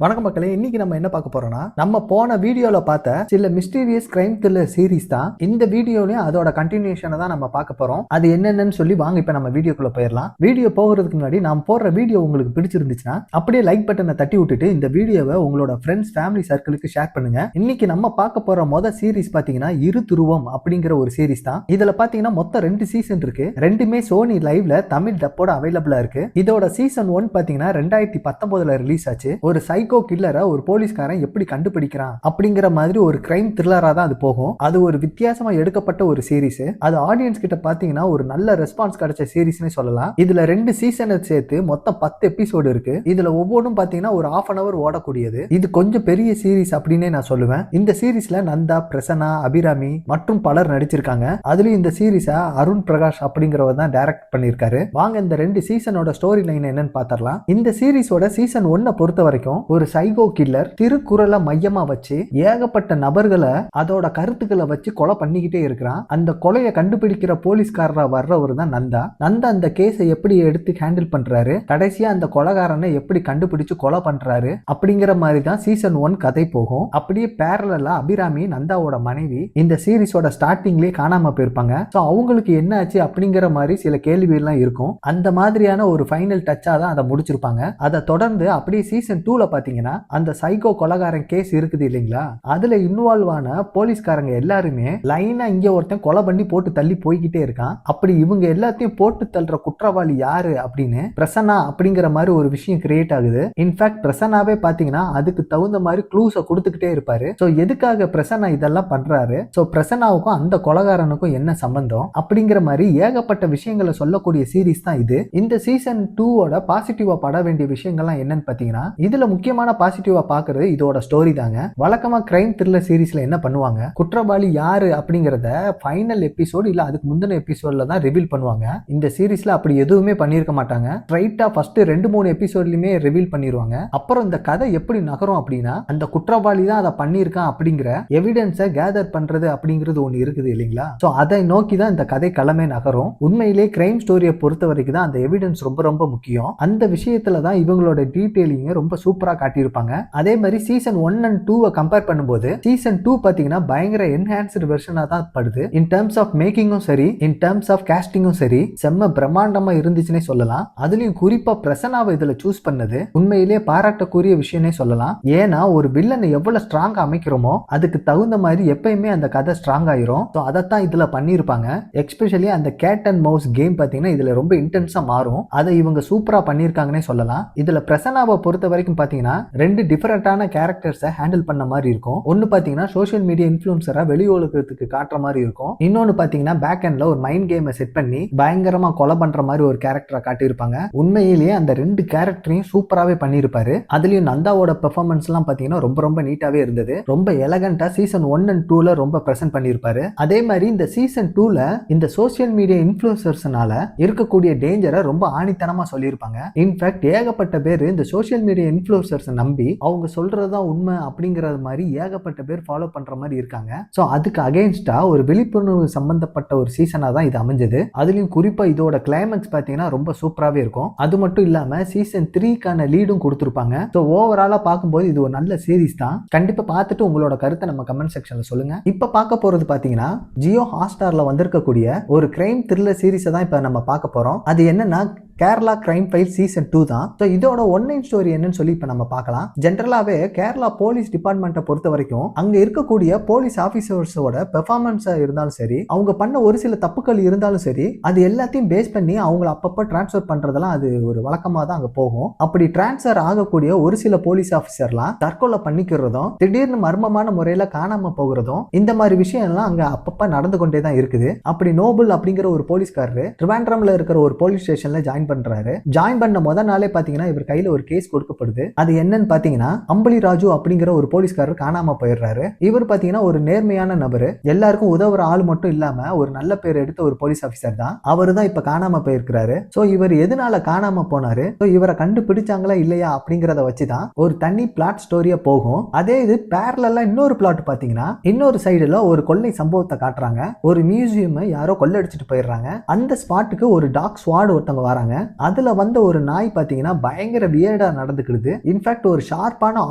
வணக்கம் மக்களே, இன்னைக்கு நம்ம என்ன பார்க்க போறோம்னா, நம்ம போன வீடியோல பார்த்த சில மிஸ்டீரியஸ் கிரைம் த்ரில்லர் சீரிஸ் தான் இந்த வீடியோலயும் அதோட கண்டினியூஷனை தான் நம்ம பார்க்க போறோம். அது என்னென்னு சொல்லி வாங்க இப்ப நம்ம வீடியோக்குள்ள போயிடலாம். வீடியோ போகிறதுக்கு முன்னாடி நான் போடுற வீடியோ உங்களுக்கு பிடிச்சிருந்துச்சுன்னா அப்படியே லைக் பட்டனை தட்டி விட்டுட்டு இந்த வீடியோவை உங்களோட ஃப்ரெண்ட்ஸ் ஃபேமிலி சர்க்கிளுக்கு ஷேர் பண்ணுங்க. இன்னைக்கு நம்ம பார்க்க போற சீரிஸ் பாத்தீங்கன்னா இரு துருவம் அப்படிங்கிற ஒரு சீரிஸ் தான். இதுல பாத்தீங்கன்னா மொத்தம் 2 சீசன் இருக்கு. ரெண்டுமே சோனி லைவ்ல தமிழ் டப்போட அவைலபிளா இருக்கு. இதோட சீசன் 1 பாத்தீங்கன்னா 2019 ரிலீஸ் ஆச்சு. ஒரு சைக்கோ கில்லரை ஒரு போலீஸ்காரன் எப்படி கண்டுபிடிக்கிறான் அப்படிங்கிற மாதிரி ஒரு கிரைம் த்ரில்லரா தான் அது போகும். அது ஒரு வித்தியாசமா எடுக்கப்பட்ட ஒரு சீரிஸ். அது ஆடியன்ஸ் கிட்ட பாத்தீங்கன்னா ஒரு நல்ல ரெஸ்பான்ஸ் கிடைச்ச சீரிஸ்னே சொல்லலாம். இதுல 2 சீசனை சேர்த்து மொத்தம் 10 எபிசோடு இருக்கு. இதுல ஒவ்வொன்றும் பாத்தீங்கன்னா ஒரு ½ hour ஓடக்கூடியது. இது கொஞ்சம் பெரிய சீரிஸ் அப்படின்னே நான் சொல்லுவேன். இந்த சீரிஸ்ல நந்தா, பிரசன்னா, அபிராமி மற்றும் பலர் நடிச்சிருக்காங்க. அதுலயும் இந்த சீரிஸ அருண் பிரகாஷ் அப்படிங்கிறவர் தான் டைரக்ட் பண்ணிருக்காரு. வாங்க இந்த 2 சீசனோட ஸ்டோரி லைன் என்னன்னு பார்த்தரலாம். இந்த சீரிஸோட சீசன் 1 பொறுத்த வரைக்கும் ஒரு சைக்கோ கில்லர் திருக்குறளை மையமா வச்சு ஏகப்பட்ட நபர்களை அதோட கருத்துக்களை வச்சு கொலை பண்ணிக்கிட்டே இருக்கிறான். அந்த கொலையை கண்டுபிடிக்கிற போலீஸ்காரரா வர்றவர் தான் நந்தா. நந்தா அந்த கேஸை எப்படி எடுத்து ஹேண்டில் பண்றாரு, கடைசியா அந்த கொலைகாரனை எப்படி கண்டுபிடிச்சு கொலை பண்றாரு அப்படிங்கிற மாதிரி தான் சீசன் 1 கதை போகும். அப்படியே பேரலா அபிராமி, நந்தாவோட மனைவி, இந்த சீரிஸோட ஸ்டார்டிங்லயே காணாம போயிருப்பாங்க. சோ அவங்களுக்கு என்ன ஆச்சு அப்படிங்கிற மாதிரி சில கேள்வி எல்லாம் இருக்கும். அந்த மாதிரியான ஒரு ஃபைனல் டச்சா தான் அதை முடிச்சிருப்பாங்க. அதை தொடர்ந்து அப்படியே சீசன் 2ல பாத்தீங்கன்னா அந்த சைக்கோ கொலைகாரன் கேஸ் இருக்குது இல்லைங்களா, அதுல இன்வால்வ் ஆன போலீஸ்காரங்க எல்லாருமே லைனா இங்க ஒருத்தன் கொலை பண்ணி போட்டு தள்ளி போய்கிட்டே இருக்கான். அப்படி இவங்க எல்லாத்தையும் போட்டு தள்ளுற குற்றவாளி யாரு அப்படின்னு பிரசன்னா அப்படிங்கிற மாதிரி ஒரு விஷயம் கிரியேட் ஆகுது. இன்ஃபேக்ட் பிரசன்னாவே பாத்தீங்கன்னா அதுக்கு தகுந்த மாதிரி க்ளூஸை கொடுத்துக்கிட்டே இருப்பாரு. சோ எதுக்காக பிரசன்னா இதெல்லாம் பண்றாரு, சோ பிரசன்னாவுக்கும் அந்த கொலைகாரனுக்கும் என்ன சம்பந்தம் அப்படிங்கிற மாதிரி ஏகப்பட்ட விஷயங்களை சொல்லக்கூடிய சீரிஸ் தான் இது. இந்த சீசன் 2வோட பாசிட்டிவா பட வேண்டிய விஷயங்கள்லாம் என்னன்னு பாத்தீங்கன்னா, இதுல முக்கியமான பாசிட்டிவா பாக்குறது இதோட ஸ்டோரி தாங்க. வழக்கமா கிரைம் த்ரில்லர் சீரிஸ்ல என்ன பண்ணுவாங்க, குற்றவாளி யாரு அப்படிங்கறத ஃபைனல் எபிசோட் இல்ல அதுக்கு முந்தின எபிசோட்ல தான் ரிவீல் பண்ணுவாங்க. இந்த சீரிஸ்ல அப்படி எதுவுமே பண்ணிருக்க மாட்டாங்க. ஸ்ட்ரைட்டா ஃபர்ஸ்ட் 2-3 எபிசோட்லயுமே ரிவீல் பண்ணிடுவாங்க. அப்புறம் இந்த கதை எப்படி நகரும் அப்படின்னா, அந்த குற்றவாளி தான் அதை பண்ணிருக்கான் அப்படிங்கிற எவிடன்ஸை கேதர் பண்றது அப்படிங்கிறது ஒண்ணு இருக்குது இல்லைங்களா. சோ அதை நோக்கி தான் இந்த கதை களமே நகரும். உண்மையிலே கிரைம் ஸ்டோரியை பொறுத்த வரைக்கும் தான் அந்த எவிடன்ஸ் ரொம்ப ரொம்ப முக்கியம். அந்த விஷயத்துல தான் இவங்களோட டீடைலிங் ரொம்ப சூப்பரா காட்டியிருப்பாங்க. அதே மாதிரி சீசன் 1 and 2 கம்பேர் பண்ணும்போது சீசன் 2 பாத்தீங்கன்னா பயங்கர என்ஹான்ஸ்டு வெர்ஷனா தான் படுது. இன் டர்ம்ஸ் ஆஃப் மேக்கிங்கும் சரி, இன் டர்ம்ஸ் ஆஃப் காஸ்டிங்கும் சரி, செம்ம பிரம்மாண்டமா இருந்துச்சுன்னே சொல்லலாம். அதுலயும் குறிப்பா பிரசன்னாவை இதுல சூஸ் பண்ணது உண்மையிலேயே பாராட்டக்கூடிய விஷயமே சொல்லலாம். ஏன்னா ஒரு வில்லனை எவ்வளவு ஸ்ட்ராங்கா அமைக்கிறோமோ அதுக்கு தகுந்த மாதிரி எப்பயுமே அந்த கதை ஸ்ட்ராங் ஆயிரும். அதைத்தான் இதுல பண்ணிருப்பாங்க. எஸ்பெஷலி அந்த கேட் அண்ட் மவுஸ் கேம் பாத்தீங்கன்னா இதுல ரொம்ப இன்டென்ஸா மாறும். அதை இவங்க சூப்பரா பண்ணிருக்காங்கன்னே சொல்லலாம். இதுல பிரசன்னாவை பொறுத்த வரைக்கும் பாத்தீங்கன்னா 2 டிஃபரெண்டான கேரக்டர்ஸை ஹேண்டில் பண்ண மாதிரி இருக்கும். ஒன்னு பாத்தீங்கன்னா சோஷியல் மீடியா இன்ஃப்ளூயன்சரா வெளி உலகத்துக்கு காட்டுற மாதிரி இருக்கும். இன்னொன்னு பாத்தீங்கன்னா பேக் எண்ட்ல ஒரு மைண்ட் கேமை செட் பண்ணி பயங்கரமா கொலை பண்ற மாதிரி ஒரு கேரக்டரை காட்டியிருப்பாங்க. உண்மையிலேயே அந்த 2 கேரக்டரையும் சூப்பராகவே பண்ணியிருப்பாரு. அதுலயும் நந்தாவோட பெர்ஃபார்மன்ஸ் எல்லாம் பாத்தீங்கன்னா ரொம்ப ரொம்ப நீட்டாவே இருந்தது. ரொம்ப எலகண்டா சீசன் 1 and 2ல ரொம்ப பிரசன்ட் பண்ணியிருப்பாரு. அதே மாதிரி இந்த சீசன் 2ல இந்த சோஷியல் மீடியா இன்ஃப்ளூயன்சர்ஸ்னால இருக்கக்கூடிய டேஞ்சரை ரொம்ப ஆணித்தனமா சொல்லியிருப்பாங்க. இன்ஃபேக்ட் ஏகப்பட்ட பேர் இந்த சோஷியல் மீடியா இன்ஃப்ளூயன்சர்ஸ் நம்பி அவங்க சொல்றதுதான் உண்மை அப்படிங்கறது மாதிரி ஏகப்பட்ட பேர் ஃபாலோ பண்ற மாதிரி இருக்காங்க. சோ அதுக்கு அகைன்ஸ்டா ஒரு விழிப்புணர்வு சம்பந்தப்பட்ட ஒரு சீசனா தான் இது அமைஞ்சது. அதுலயும் குறிப்பா இதோட கிளைமேக்ஸ் பாத்தீங்கன்னா ரொம்ப சூப்பராகவே இருக்கும். அது மட்டும் இல்லாம சீசன் 3க்கான லீடும் கொடுத்திருப்பாங்க. சோ ஓவராலா பார்க்கும்போது இது ஒரு நல்ல சீரிஸ் தான். கண்டிப்பா பார்த்துட்டு உங்களோட கருத்தை நம்ம கமெண்ட் செக்ஷன்ல சொல்லுங்க. இப்ப பார்க்க போறது பாத்தீங்கன்னா ஜியோ ஹாட்ஸ்டார்ல வந்திருக்கக்கூடிய ஒரு கிரைம் த்ரில்லர் சீரிஸை தான் இப்ப நம்ம பார்க்க போறோம். அது என்னன்னா கேரளா கிரைம் ஃபைல் சீசன் 2 தான். ஸோ இதோட ஒன்லைன் ஸ்டோரி என்னன்னு சொல்லி இப்போ நம்ம பார்க்கலாம். ஜென்ரலாகவே கேரளா போலீஸ் டிபார்ட்மெண்ட்டை பொறுத்த வரைக்கும் அங்கே இருக்கக்கூடிய போலீஸ் ஆஃபீஸர்ஸோட பெர்ஃபார்மன்ஸாக இருந்தாலும் சரி, அவங்க பண்ண ஒரு சில தப்புக்கள் இருந்தாலும் சரி, அது எல்லாத்தையும் பேஸ் பண்ணி அவங்கள அப்பப்போ டிரான்ஸ்ஃபர் பண்ணுறதெல்லாம் அது ஒரு வழக்கமாக தான் அங்கே போகும். அப்படி டிரான்ஸ்ஃபர் ஆகக்கூடிய ஒரு சில போலீஸ் ஆஃபீஸர்லாம் தற்கொலை பண்ணிக்கிறதும், திடீர்னு மர்மமான முறையில் காணாம போகிறதும், இந்த மாதிரி விஷயம் எல்லாம் அங்கே அப்பப்போ நடந்து கொண்டே தான் இருக்குது. அப்படி நோபல் அப்படிங்கிற ஒரு போலீஸ்காரரு ட்ரிவாண்ட்ரம்ல இருக்கிற ஒரு போலீஸ் ஸ்டேஷன்ல ஜாயின் பண்றாரு. ஜாயின் பண்ண முதல் நாளே பாத்தீங்கன்னா இவர் கையில ஒரு கேஸ் கொடுக்கப்படுது. அது என்னன்னு பாத்தீங்கன்னா அம்பலி ராஜு அப்படிங்கிற ஒரு போலீஸ்காரர் காணாம போயிடுறாரு. இவர் பாத்தீங்கன்னா ஒரு நேர்மையான நபர், எல்லாருக்கும் உதவுற ஆள் மட்டும் இல்லாம ஒரு நல்ல பேர் எடுத்த ஒரு போலீஸ் ஆபீசர் தான். அவரு தான் இப்ப காணாம போயிருக்கிறாரு. சோ இவர் எதனால காணாம போனாரு, இவரை கண்டுபிடிச்சாங்களா இல்லையா அப்படிங்கறத வச்சுதான் ஒரு தனி பிளாட் ஸ்டோரியா போகும். அதே இது பேரலா இன்னொரு பிளாட் பாத்தீங்கன்னா இன்னொரு சைடுல ஒரு கொள்ளை சம்பவத்தை காட்டுறாங்க. ஒரு மியூசியம் யாரோ கொள்ளடிச்சிட்டு போயிடுறாங்க. அந்த ஸ்பாட்டுக்கு ஒரு டாக் ஸ்வாட் ஒருத்தவங்க வராங்க. அதுல வந்த ஒரு நாய் பாத்தீங்கன்னா பயங்கர வியர்டா நடந்துக்கிடுது. இன்ஃபேக்ட் ஒரு ஷார்ப்பான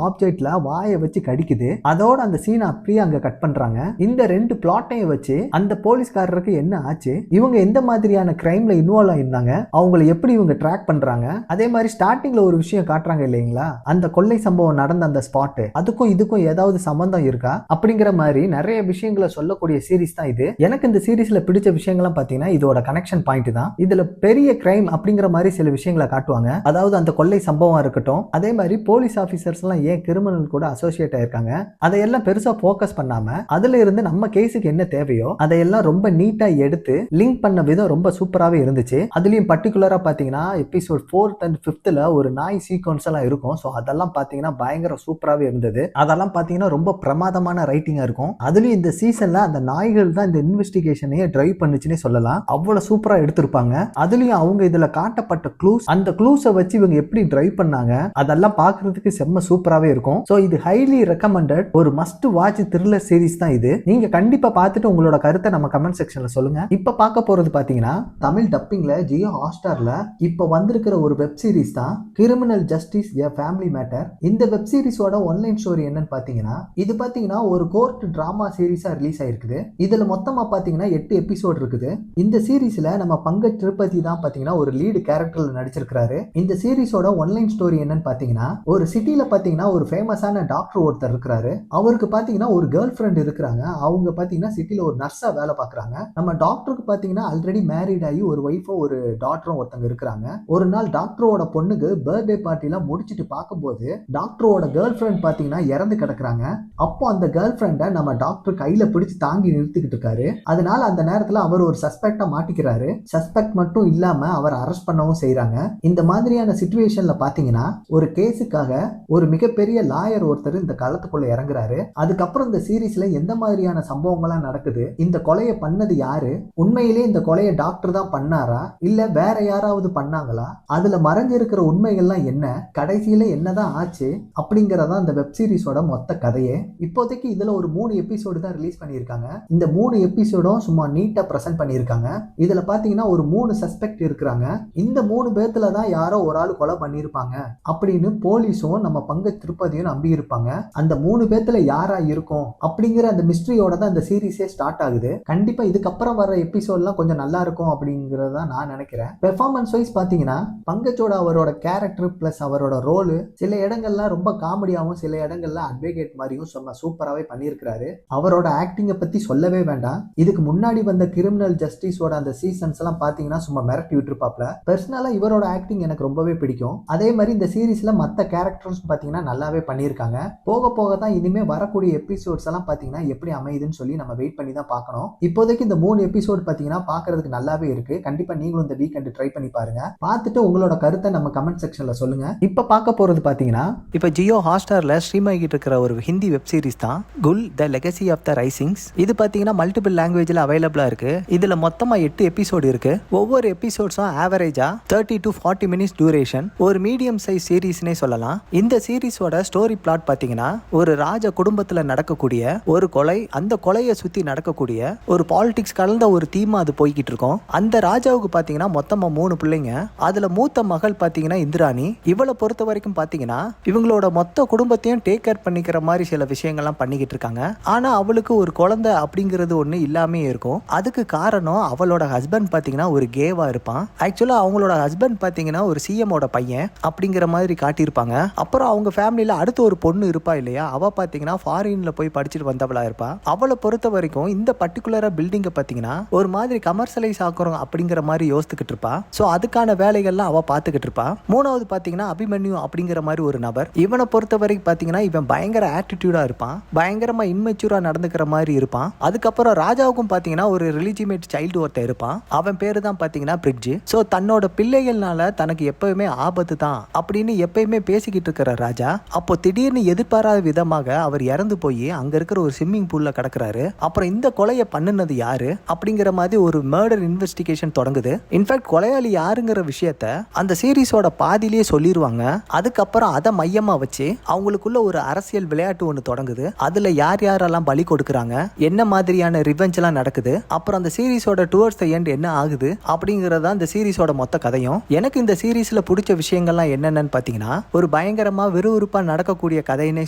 ஆப்ஜெக்ட்ல வாயை வச்சு கடிக்குது. அதோட அந்த சீனை அப்படியே அங்க கட் பண்றாங்க. இந்த ரெண்டு பிளாட்டையும் வச்சு அந்த போலீஸ்காரருக்கு என்ன ஆச்சு, இவங்க எந்த மாதிரியான கிரைம்ல இன்வால்வ் ஆயிருந்தாங்க, அவங்களை எப்படி இவங்க ட்ராக் பண்றாங்க, அதே மாதிரி ஸ்டார்டிங்ல ஒரு விஷயம் காட்டுறாங்க இல்லைங்களா, அந்த கொள்ளை சம்பவம் நடந்த அந்த ஸ்பாட், அதுக்கும் இதுக்கும் ஏதாவது சம்பந்தம் இருக்கா அப்படிங்கிற மாதிரி நிறைய விஷயங்களை சொல்லக்கூடிய சீரிஸ் தான் இது. எனக்கு இந்த சீரிஸ்ல பிடிச்ச விஷயங்கள்லாம் பாத்தீங்கன்னா இதோட கனெக்ஷன் பாயிண்ட் தான். இதுல பெரிய கிரைம் அப்படிங்கிற மாதிரி சில விஷயங்களை காட்டுவாங்க. அதாவது அந்த கொள்ளை சம்பவம் இருக்கட்டும், அதே மாதிரி போலீஸ் ஆபீசர்ஸ் எல்லாம் ஏன் கிரிமினல் கூட அசோசியேட் ஆயிருக்காங்க, அதையெல்லாம் பெருசா போக்கஸ் பண்ணாம அதுல இருந்து நம்ம கேஸுக்கு என்ன தேவையோ அதையெல்லாம் ரொம்ப நீட்டா எடுத்து லிங்க் பண்ண விதம் ரொம்ப சூப்பராகவே இருந்துச்சு. அதுலயும் பர்டிகுலரா பாத்தீங்கன்னா எபிசோட் 4th and 5th ஒரு நாய் சீக்வன்ஸ் எல்லாம் இருக்கும். ஸோ அதெல்லாம் பாத்தீங்கன்னா பயங்கர சூப்பராகவே இருந்தது. அதெல்லாம் பாத்தீங்கன்னா ரொம்ப பிரமாதமான ரைட்டிங்கா இருக்கும். அதுலயும் இந்த சீசன்ல அந்த நாய்கள் தான் இந்த இன்வெஸ்டிகேஷனையே டிரைவ் பண்ணுச்சுன்னே சொல்லலாம். அவ்வளவு சூப்பரா எடுத்திருப்பாங்க. அதுலயும் அவங்க இதுல காட்டப்பட்ட க்ளூஸ், அந்த க்ளூஸை வச்சு இவங்க எப்படி டிரைவ் பண்ணாங்க அதெல்லாம் பாக்குறதுக்கு செம்ம சூப்பராகவே இருக்கும். ஸோ இது ஹைலி ரெக்கமெண்டட் ஒரு மஸ்ட் வாட்ச் த்ரில்லர் சீரிஸ் தான் இது. நீங்க கண்டிப்பா பார்த்துட்டு உங்களோட கருத்தை நம்ம கமெண்ட் செக்ஷன்ல சொல்லுங்க. இப்ப பார்க்க போறது பாத்தீங்கன்னா தமிழ் டப்பிங்ல ஜியோ ஹாட்ஸ்டார்ல இப்ப வந்திருக்கிற ஒரு வெப் சீரிஸ் தான் criminal justice a family matter. இந்த வெப் சீரிஸோட ஒன்லைன் ஸ்டோரி என்னன்னு பாத்தீங்கன்னா, இது பாத்தீங்கன்னா ஒரு கோர்ட் டிராமா சீரிஸா ரிலீஸ் ஆயிருக்குது. இதுல மொத்தமா பாத்தீங்கன்னா 8 எபிசோட் இருக்குது. இந்த சீரிஸ்ல நம்ம பங்கஜ் திருப்பதி தான் பாத்தீங்கன்னா ஒரு லீடு கேரக்டர்ல நடிச்சிருக்காரு. இந்த சீரிஸோட ஒன்லைன் ஸ்டோரி என்னன்னு பாத்தீங்கன்னா, ஒரு சிட்டில பாத்தீங்கன்னா ஒரு ஃபேமஸான டாக்டர் ஒருத்தர் இருக்கிறாரு. அவருக்கு பாத்தீங்கன்னா ஒரு கேர்ள் ஃப்ரெண்ட் இருக்கிறாங்க. அவங்க பாத்தீங்கன்னா சிட்டில ஒரு நர்ஸா வேலை பார்க்கறாங்க. நம்ம டாக்டருக்கு பாத்தீங்கன்னா ஆல்ரெடி மேரிட் ஆகி ஒரு ஒய்ஃபோ ஒரு டாக்டரும் ஒருத்தங்க இருக்கிறாங்க. ஒரு நாள் டாக்டரோட பொண்ணுக்கு பர்த்டே பார்ட்டிலாம் முடிச்சிட்டு பார்க்கும்போது டாக்டரோட கேர்ள் ஃப்ரெண்ட் பாத்தீங்கன்னா இறந்து கிடக்குறாங்க. அப்போ அந்த கேர்ள் ஃப்ரெண்டை நம்ம டாக்டர் கையில பிடிச்சு தாங்கி நிறுத்திக்கிட்டு இருக்காரு. அதனால அந்த நேரத்துல அவர் ஒரு சஸ்பெக்டா மாட்டிக்கிறாரு. சஸ்பெக்ட் மட்டும் இல்லாம அவர் அரெஸ்ட் பண்ணவும் செய்யறாங்க. இந்த மாதிரியான சிச்சுவேஷன்ல பாத்தீங்கன்னா ஒரு கேஸுக்காக ஒரு மிகப்பெரிய லாயர் ஒருத்தர் இந்த களத்துக்குள்ள இறங்குறாரு. அதுக்கப்புறம் இந்த சீரிஸ்ல எந்த மாதிரியான சம்பவங்கள்லாம் நடக்குது, இந்த கொலையை பண்ணது யாரு, உண்மையிலே இந்த கொலையை டாக்டர் தான் பண்ணாரா இல்ல வேற யாராவது பண்ணாங்களா, அதுல மறைஞ்சிருக்கிற உண்மைகள்லாம் என்ன, கடைசியில என்னதான் ஆச்சு அப்படிங்கறதா இந்த வெப் சீரிஸோட மொத்த கதையே. இப்போதைக்கு இதுல ஒரு 3 எபிசோடு தான் ரிலீஸ் பண்ணியிருக்காங்க. இந்த 3 எபிசோடும் சும்மா நீட்டா பிரசன்ட் பண்ணியிருக்காங்க. இதுல பாத்தீங்கன்னா ஒரு 3 சஸ்பெக்ட் இருக்கிறாங்க. இந்த 3 பேத்துல தான் யாரோ ஒரு ஆள் கொலை பண்ணியிருப்பாங்க அப்படின்னு போலீஸும் நம்ம பங்கஜ் திருப்பதியும் நம்பி இருப்பாங்க. அந்த 3 பேத்துல யாரா இருக்கும் அப்படிங்கிற அந்த மிஸ்ட்ரியோட தான் இந்த சீரிஸே ஸ்டார்ட் ஆகுது. கண்டிப்பா இதுக்கப்புறம் வர எபிசோட்லாம் கொஞ்சம் நல்லா இருக்கும் அப்படிங்கறத நான் நினைக்கிறேன். பெர்ஃபார்மன்ஸ் வைஸ் பாத்தீங்கன்னா பங்கஜோட அவரோட கேரக்டர் பிளஸ் அவரோட ரோல் சில இடங்கள்ல ரொம்ப காமெடியாவும் சில இடங்கள்ல அட்வொகேட் மாதிரியும் சும்மா சூப்பராகவே பண்ணியிருக்கிறாரு. அவரோட ஆக்டிங்கை பத்தி சொல்லவே வேண்டாம். இதுக்கு முன்னாடி வந்த கிரிமினல் ஜஸ்டிஸோட அந்த சீசன்ஸ் எல்லாம் பாத்தீங்கன்னா சும்மா மிரட்டி விட்டுருப்பாப்ல. பர்சனலா இவரோட ஆக்டிங் எனக்கு ரொம்பவே பிடிக்கும். அதே மாதிரி இந்த சீரிஸ்ல மத்த கேரக்டர்ஸ் பாத்தீங்கன்னா நல்லாவே பண்ணியிருக்காங்க. போக போக தான் இனிமே வரக்கூடிய எபிசோட்ஸ் எல்லாம் பாத்தீங்கன்னா எப்படி அமையுதுன்னு சொல்லி நம்ம வெயிட் பண்ணி தான் பார்க்கணும். இப்போதைக்கு இந்த 3 எபிசோட் பாத்தீங்கன்னா பாக்குறதுக்கு நல்லாவே இருக்கு. கண்டிப்பா நீங்களும் இந்த வீக்கெண்ட் ட்ரை பண்ணி பாருங்க. பார்த்துட்டு உங்களோட கருத்தை நம்ம கமெண்ட் செக்ஷன்ல சொல்லுங்க. இப்ப பார்க்க போறது பாத்தீங்கன்னா இப்ப ஜியோ ஹாட்ஸ்டார்ல ஸ்ட்ரீம் ஆகிட்டு இருக்கிற ஒரு ஹிந்தி வெப் சீரிஸ் தான் குல் த லெகசி ஆஃப் த ரைசிங்ஸ். இது பாத்தீங்கன்னா மல்டிபிள் லாங்குவேஜ்ல அவைலபிளா இருக்கு. இதுல மொத்தமா 8 எபிசோடு இருக்கு. ஒவ்வொரு எபிசோட்ஸும் ஆவரேஜா 30 to 40 மினிட்ஸ் டியூரேஷன். ஒரு மீடியம் சைஸ் சீரிஸ்னே சொல்லலாம். இந்த சீரிஸோட ஸ்டோரி பிளாட் பாத்தீங்கன்னா ஒரு ராஜ குடும்பத்துல நடக்கக்கூடிய ஒரு கொலை, அந்த கொலையை சுத்தி நடக்கக்கூடிய ஒரு பாலிடிக்ஸ் கலந்த ஒரு தீமா அது போய்கிட்டு இருக்கும். அந்த ராஜாவுக்கு பாத்தீங்கன்னா மொத்தமா 3 பிள்ளைங்க. அதுல மூத்த மகள் பாத்தீங்கன்னா இந்திராணி. இவளை பொறுத்த வரைக்கும் பாத்தீங்கன்னா இவங்களோட மொத்த குடும்பத்தையும் டேக் கேர் பண்ணிக்கிற மாதிரி சில விஷயங்கள்லாம் பண்ணிக்கிட்டு இருக்காங்க. ஆனா அவளுக்கு ஒரு குழந்தை அப்படிங்கிறது ஒண்ணு இல்லாமே இருக்கும். அதுக்கு காரணம் அவளோட ஹஸ்பண்ட் பாத்தீங்கன்னா ஒரு கேவா இருப்பான். ஆக்சுவலா அவங்களோட ஹஸ்பண்ட் பாத்தீங்கன்னா ஒரு சிஎமோட பையன் அப்படிங்கிற மாதிரி காட்டியிருப்பாங்க. அப்புறம் அவங்க ஃபேமிலியில அடுத்து ஒரு பொண்ணு இருப்பா இல்லையா, அவ பாத்தீங்கன்னா ஃபாரின்ல போய் படிச்சுட்டு வந்தவளா இருப்பா. அவளை பொறுத்த வரைக்கும் இந்த பர்டிகுலரா பில்டிங்கை பாத்தீங்கன்னா ஒரு மாதிரி கமர்ஷியலைஸ் ஆக்குறோம் அப்படிங்கிற மாதிரி யோசித்துக்கிட்டு இருப்பா. சோ அதுக்கான வேலைகள்லாம் அவ பாத்துக்கிட்டு இருப்பா. மூணாவது பாத்தீங்கன்னா அபிமன்யு அப்படிங்கிற மாதிரி ஒரு நபர். இவனை பொறுத்த வரைக்கும் பாத்தீங்கன்னா இவன் பயங்கர ஆட்டிடியூடா இருப்பான், பயங்கரமா இன்மெச்சூரா நடந்துக்கிற மாதிரி இருப்பான். அதுக்கப்புறம் ராஜாவுக்கும் பாத்தீங்கன்னா ஒரு ரிலிஜிமேட் சைல்டு ஒருத்தர் இருப்பான். அவன் பேரு தான் பாத்தீங்கன்னா பிரிட்ஜ். சோ தன்னோட பிள்ளைகள்னால தனக்கு எப்பவுமே ஆபத்து தான் அப்படின்னு எப்பயுமே பேசிக்கிட்டு இருக்கிற ராஜா அப்போ திடீர்னு எதிர்பாராத விதமாக அவர் இறந்து போய் அங்க இருக்கிற ஒரு ஸ்விம்மிங் பூல்ல கிடக்குறாரு. அப்புறம் இந்த கொலையை பண்ணுனது யாரு அப்படிங்கிற மாதிரி ஒரு மர்டர் இன்வெஸ்டிகேஷன் தொடங்குது. இன்ஃபேக்ட் கொலையாளி யாருங்கிற விஷயத்த அந்த சீரிஸோட பாதியிலேயே சொல்லிடுவாங்க. அதுக்கப்புறம் அதை மையமா வச்சு அவங்களுக்குள்ள ஒரு அரசியல் விளையாட்டு ஒன்று தொடங்குது. அதுல யார் யாரெல்லாம் பலி கொடுக்குறாங்க, என்ன மாதிரியான ரிவெஞ்ச் எல்லாம் நடக்குது, அப்புறம் அந்த சீரிஸோட டுவர்ட்ஸ் தி எண்ட் என்ன ஆகுது அப்படிங்கறத அந்த சீரிஸோட மொத்த கதையும். எனக்கு இந்த சீரீஸ்ல பிடிச்ச விஷயங்கள்லாம் என்னென்னு பாத்தீங்கன்னா, ஒரு பயங்கரமா விறுவிறுப்பா நடக்கக்கூடிய கதைன்னே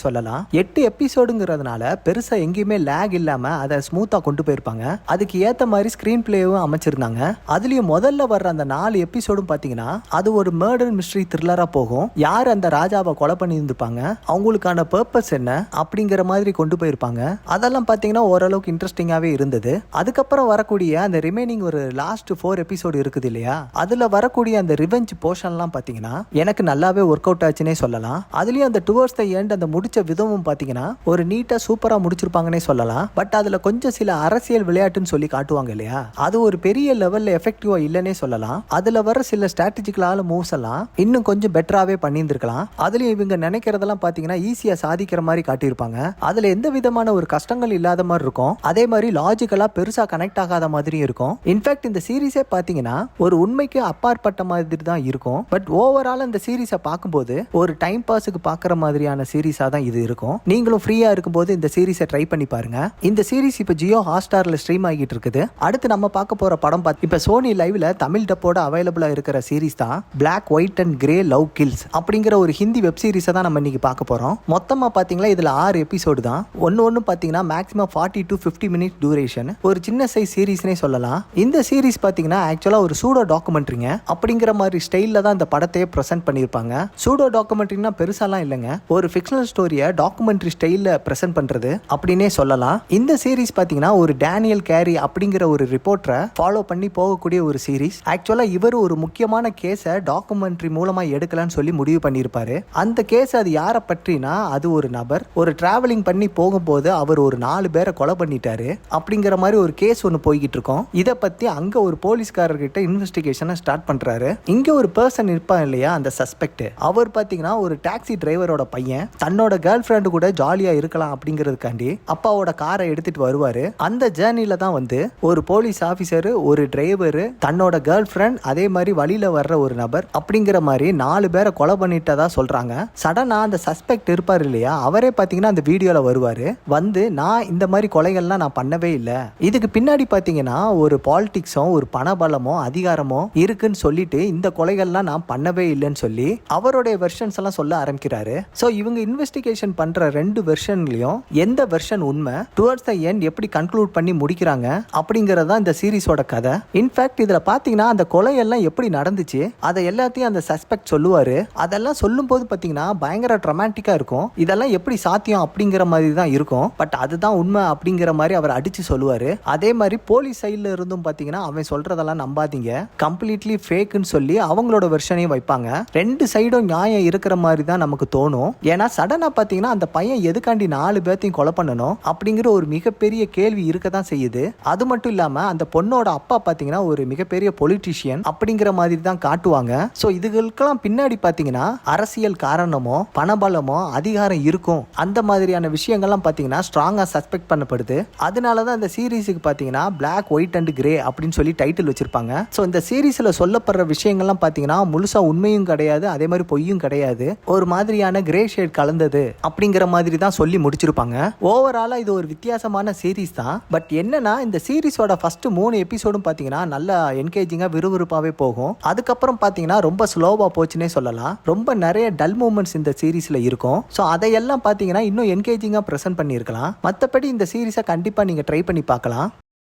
சொல்லலாம். 8 எபிசோடுங்கிறதுனால பெருசா எங்கேயுமே லேக் இல்லாம அதை ஸ்மூத்தா கொண்டு போயிருப்பாங்க. அதுக்கு ஏத்த மாதிரி ஸ்கிரீன் பிளேவும் அமைச்சிருந்தாங்க. அதுலயும் முதல்ல வர்ற அந்த 4 எபிசோடும் பாத்தீங்கன்னா அது ஒரு மர்டர் மிஸ்ட்ரி த்ரில்லரா போகும். யார் அந்த ராஜாவை கொலை பண்ணி இருந்திருப்பாங்க, அவங்களுக்கான பர்பஸ் என்ன அப்படிங்கிற மாதிரி கொண்டு போயிருப்பாங்க. அதெல்லாம் பாத்தீங்கன்னா ஓரளவுக்கு இன்ட்ரெஸ்டிங்காவே இருந்தது. அதுக்கப்புறம் வரக்கூடிய அந்த ரிமைனிங் ஒரு லாஸ்ட் 4 எபிசோடு இருக்குது இல்லையா, அதுல வரக்கூடிய அந்த ரிவெஞ்ச் போர்ஷன்லாம் பாத்தீங்கன்னா எனக்கு நல்லாவே ஒர்க் அவுட் ஆச்சுன்னே சொல்லலாம். அதுலயும் அந்த டுவர்ட்ஸ் தி எண்ட் அந்த முடிச்ச விதமும் பாத்தீங்கன்னா ஒரு நீட்டா சூப்பரா முடிச்சிருப்பாங்கன்னே சொல்லலாம். பட் அதுல கொஞ்சம் சில அரசியல் விளையாட்டுன்னு சொல்லி காட்டுவாங்க இல்லையா, அது ஒரு பெரிய லெவல்ல எஃபெக்டிவா இல்லன்னே சொல்லலாம். அதுல வர சில ஸ்ட்ராட்டஜிக்கலான மூவ்ஸ் எல்லாம் இன்னும் கொஞ்சம் பெட்டராவே பண்ணியிருந்திருக்கலாம். அதுலயும் இவங்க நினைக்கிறதெல்லாம் பாத்தீங்கன்னா ஈஸியா சாதிக்கிற மாதிரி காட்டியிருப்பாங்க. அதுல எந்த விதமான ஒரு கஷ்டங்கள் இல்லாத மாதிரி இருக்கும். அதே மாதிரி லாஜிக்கலா பெருசா கனெக்ட் ஆகாத மாதிரியும் இருக்கும். இன்ஃபேக்ட் இந்த சீரீஸே பாத்தீங்கன்னா ஒரு உண்மைக்கு அப்பாற்பட்ட மாதிரி தான் இருக்கும். பட் ஓவரால் இந்த சீரீஸை பார்க்கும்போது ஒரு டைம் பாஸுக்கு பார்க்குற மாதிரியான சீரீஸா தான் இது இருக்கும். நீங்களும் ஃப்ரீயா இருக்கும்போது இந்த சீரீஸை ட்ரை பண்ணி பாருங்க. இந்த சீரீஸ் இப்போ ஜியோ ஹாட்ஸ்டார்ல ஸ்ட்ரீம் ஆகிட்டு இருக்குது. அடுத்து நம்ம பார்க்க போற படம் இப்ப சோனி லைவ்ல தமிழ் டப்போட அவைலபிளா இருக்கிற சீரீஸ் தான் black white and grey love kills அப்படிங்கிற ஒரு ஹிந்தி வெப் சீரிஸை தான் நம்ம இன்னைக்கு பார்க்க போறோம். மொத்தமா பாத்தீங்களா இதுல 6 எபிசோடு தான். ஒன்னு பாத்தீங்கன்னா மேக்ஸிமம் 40 to 50 மினிட் டியூரேஷன். ஒரு சின்ன சைஸ் சீரீஸ்னே சொல்லலாம். இந்த சீரீஸ் பாத்தீங்கன்னா ஆக்சுவலா ஒரு சூடோ டாக்குமெண்ட்ரிங்க அப்படிங்கிற மாதிரி ஸ்டைல்ல தான் இந்த படத்தையே பிரசன்ட் பண்ணிருப்பாங்க. சூடோ டாக்குமெண்ட்ரினா பெருசாலாம் இல்லைங்க, ஒரு ஃபிக்ஷனல் ஸ்டோரியை டாக்குமெண்ட்ரி ஸ்டைல்ல பிரசன்ட் பண்றது அப்படின்னே சொல்லலாம். இந்த சீரீஸ் பாத்தீங்கன்னா ஒரு டேனியல் கேரி அப்படிங்கிற ஒரு ரிப்போர்ட்டரை ஃபாலோ பண்ணி போகக்கூடிய ஒரு சீரீஸ். ஆக்சுவலா இவர் ஒரு முக்கியமான கேஸை டாக்குமெண்ட்ரி மூலமா எடுக்கலாம்னு சொல்லி முடிவு பண்ணியிருப்பாரு. அந்த கேஸ் அது யாரை பற்றினா அது ஒரு நபர் ஒரு டிராவலிங் பண்ணி போகும்போது அவர் ஒரு 4 பேரை கொலை பண்ணிட்டாரு அப்படிங்கிற மாதிரி ஒரு கேஸ் ஒன்று போய்கிட்டு இருக்கோம். இதை பத்தி அங்க ஒரு போலீஸ்காரர்கிட்ட இன்வெஸ்டிகேஷனை ஸ்டார்ட் பண்றாரு. இங்க ஒரு பர்சன் இருப்பான் இல்லையா, அந்த சஸ்பெக்ட், அவர் பாத்தீங்கன்னா ஒரு டாக்ஸி டிரைவரோட பையன் தன்னோட கேர்ள் ஃபிரெண்டு கூட ஜாலியா இருக்கலாம் அப்படிங்கிறதுக்காண்டி அப்பாவோட காரை எடுத்துட்டு வருவாரு. அந்த ஜேர்னில தான் வந்து ஒரு போலீஸ் ஆபீசர், ஒரு டிரைவர், தன்னோட கேர்ள் ஃபிரெண்ட், அதே மாதிரி வழியில வர்ற ஒரு நபர் அப்படிங்கிற மாதிரி 4 பேரை கொலை பண்ணிட்டதா சொல்றாங்க. சடனா அந்த சஸ்பெக்ட் இருப்பார் இல்லையா, அவரே பாத்தீங்கன்னா அந்த வீடியோல வருவாரு. வந்து நான் இந்த மாதிரி கொலைகள்லாம் நான் பண்ணவே இல்லை, இதுக்கு பின்னாடி பாத்தீங்கன்னா ஒரு பாலிடிக்ஸும் ஒரு பணபலமோ அதிகாரமோ இருக்குன்னு சொல்லிட்டு இந்த கொலைகள்லாம் நான் பண்ணவே இல்லைன்னு சொல்லி அவருடைய வெர்ஷன்ஸ் எல்லாம் சொல்ல ஆரம்பிக்கிறாரு. சோ இவங்க இன்வெஸ்டிகேஷன் பண்ற 2 வெர்ஷன்லயும் எந்த வெர்ஷன் உண்மை, டுவர்ட்ஸ் தி எண்ட் எப்படி கன்க்ளூட் பண்ணி முடிக்கிறாங்க அப்படிங்கறத இந்த சீரிஸோட கதை. இன்ஃபேக்ட் இதுல பாத்தீங்கன்னா அந்த கொலையெல்லாம் எப்படி நடந்துச்சு அதை எல்லாத்தையும் அந்த சஸ்பெக்ட் சொல்லுவாரு. அதெல்லாம் சொல்லும் போது பாத்தீங்கன்னா பயங்கர ட்ரமாட்டிக்கா இருக்கும். இதெல்லாம் எப்படி சாத்தியம் அப்படிங்கிற மாதிரி தான் இருக்கும். பட் அதுதான் உண்மை அப்படிங்கிற மாதிரி அவர் அடிச்சு சொல்லுவாரு. அதே மாதிரி போலீஸ் சைட்ல இருந்தும் பாத்தீங்கன்னா அவன் சொல்றதெல்லாம் நம்பாதீங்க, கம்ப்ளீட்லி ஃபேக்னு சொல்லி அவங்களோட வெர்ஷனையும் வைப்பாங்க. 2 சைடும் நியாயம் இருக்கிற மாதிரி தான் நமக்கு தோணும். ஏன்னா சடனா பாத்தீங்கன்னா அந்த பையன் எதுக்காண்டி 4 பேர்த்தையும் கொலை பண்ணணும் அப்படிங்கிற ஒரு மிகப்பெரிய கேள்வி இருக்க தான் செய்யுது. அது மட்டும் இல்லாம அந்த பொண்ணோட அப்பா பாத்தீங்கன்னா ஒரு மிகப்பெரிய பொலிட்டீஷியன் அப்படிங்கிற மாதிரி தான் காட்டுவாங்க. சோ இதுகளுக்கெல்லாம் பின்னாடி பாத்தீங்கன்னா அரசியல் காரணமோ பணபலமோ அதிகாரம் இருக்கும். அந்த மாதிரியான விஷயங்கள்லாம் பாத்தீங்கன்னா ஸ்ட்ராங்கா சஸ்பெக்ட் பண்ணப்படுது. அதனாலதான் இந்த சீரீஸுக்கு பாத்தீங்கன்னா பிளாக் ஒயிட் அண்ட் கிரே அப்படின்னு சொல்லி டைட்டில் வச்சிருப்பாங்க. சோ இந்த சீரீஸ்ல சொல்லப்படுற விஷயங்கள்லாம் பாத்தீங்கன்னா முழுசா உண்மையும் கிடையாது, அதே மாதிரி பொய்யும் கிடையாது, ஒரு மாதிரியான கிரே ஷேட் கலந்தது அப்படிங்கிற மாதிரி தான் சொல்லி முடிச்சிருப்பாங்க. ஓவராலா இது ஒரு வித்தியாசமான சீரீஸ் தான். பட் என்னன்னா இந்த சீரீஸோட ஃபர்ஸ்ட் 3 எபிசோடும் பாத்தீங்கன்னா நல்லா என்கேஜிங்கா விறுவிறுப்பாவே போகும். அதுக்கப்புறம் பாத்தீங்கன்னா ரொம்ப ஸ்லோவா போச்சுன்னே சொல்லலாம். ரொம்ப நிறைய டல் மூமெண்ட்ஸ் இந்த சீரீஸ்ல இருக்கும். சோ அதையெல்லாம் பாத்தீங்கன்னா இன்னும் என்கேஜிங்கா பிரசன்ட் பண்ணியிருக்கலாம். மற்றபடி இந்த சீரீஸை கண்டிப்பா நீங்க ட்ரை பண்ணி பார்க்கலாம்.